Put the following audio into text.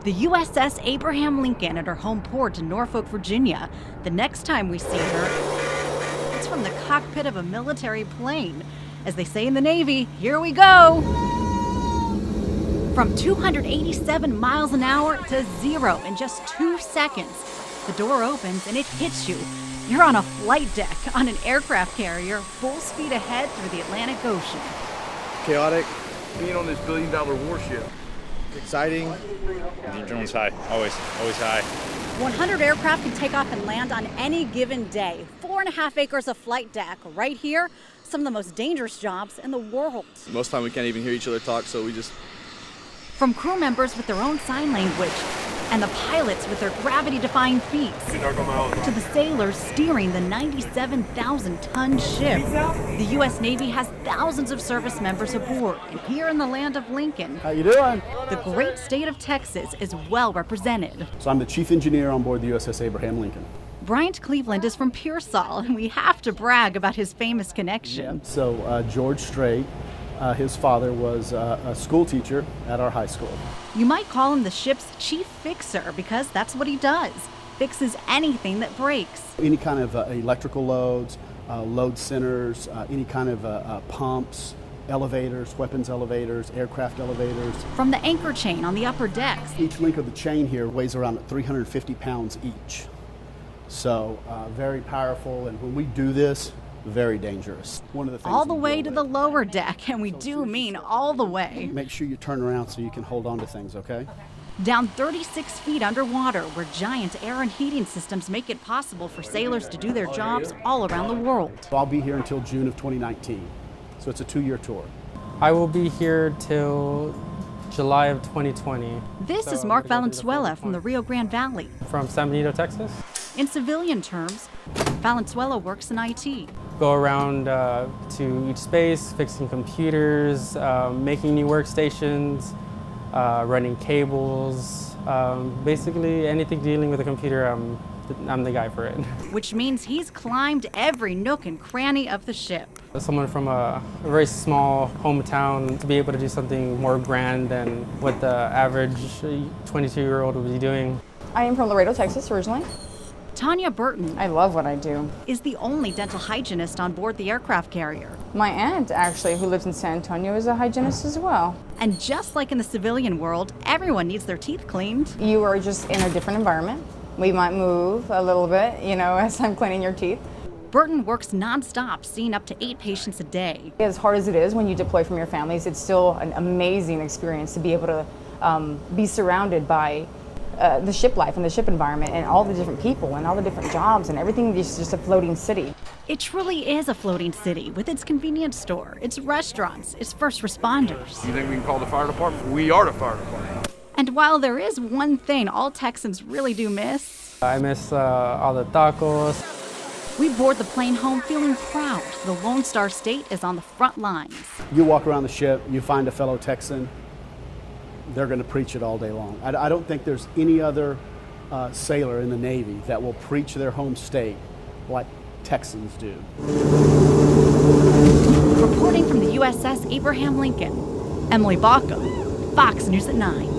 The USS Abraham Lincoln at her home port in Norfolk, Virginia. The next time we see her, it's from the cockpit of a military plane. As they say in the Navy, here we go! From 287 miles an hour to 0 in just 2 seconds. The door opens and it hits you. You're on a flight deck on an aircraft carrier, full speed ahead through the Atlantic Ocean. Chaotic. Being on this billion-dollar warship. Exciting. The adrenaline's high, always high. 100 aircraft can take off and land on any given day. 4.5 acres of flight deck right here. Some of the most dangerous jobs in the world. Most of the time we can't even hear each other talk, so we just... From crew members with their own sign language and the pilots with their gravity-defying feats to the sailors steering the 97,000-ton ship. The U.S. Navy has thousands of service members aboard, and here in the land of Lincoln, How you doing? the great state of Texas is well represented. So I'm the chief engineer on board the USS Abraham Lincoln. Bryant Cleveland is from Pearsall, and we have to brag about his famous connection. So George Strait, his father was a school teacher at our high school. You might call him the ship's chief fixer because that's what he does. Fixes anything that breaks. Any kind of electrical loads, load centers, any kind of pumps, elevators, weapons elevators, aircraft elevators. From the anchor chain on the upper decks. Each link of the chain here weighs around 350 pounds each. So very powerful, and when we do this, very dangerous. One of the things All the way to the lower deck, and we do mean all the way. Make sure you turn around so you can hold on to things, okay? Down 36 feet underwater, where giant air and heating systems make it possible for sailors to do their jobs all around the world. So I'll be here until June of 2019. So it's a 2-year tour. I will be here till July of 2020. This is Mark Valenzuela from the Rio Grande Valley. From San Benito, Texas. In civilian terms, Valenzuela works in IT. Go around to each space, fixing computers, making new workstations, running cables, basically anything dealing with a computer, I'm the guy for it. Which means he's climbed every nook and cranny of the ship. Someone from a very small hometown to be able to do something more grand than what the average 22-year-old would be doing. I am from Laredo, Texas originally. Tanya Burton I love what I do. is the only dental hygienist on board the aircraft carrier. My aunt, actually, who lives in San Antonio, is a hygienist as well. And just like in the civilian world, everyone needs their teeth cleaned. You are just in a different environment. We might move a little bit, as I'm cleaning your teeth. Burton works nonstop, seeing up to 8 patients a day. As hard as it is when you deploy from your families, it's still an amazing experience to be able to be surrounded by the ship life and the ship environment and all the different people and all the different jobs and everything is just a floating city. It truly is a floating city with its convenience store, its restaurants, its first responders. You think we can call the fire department? We are the fire department. And while there is one thing all Texans really do miss, I miss all the tacos. we board the plane home feeling proud. The Lone Star State is on the front lines. You walk around the ship, you find a fellow Texan, they're going to preach it all day long. I don't think there's any other sailor in the Navy that will preach their home state like Texans do. Reporting from the USS Abraham Lincoln, Emily Baucom, Fox News at 9.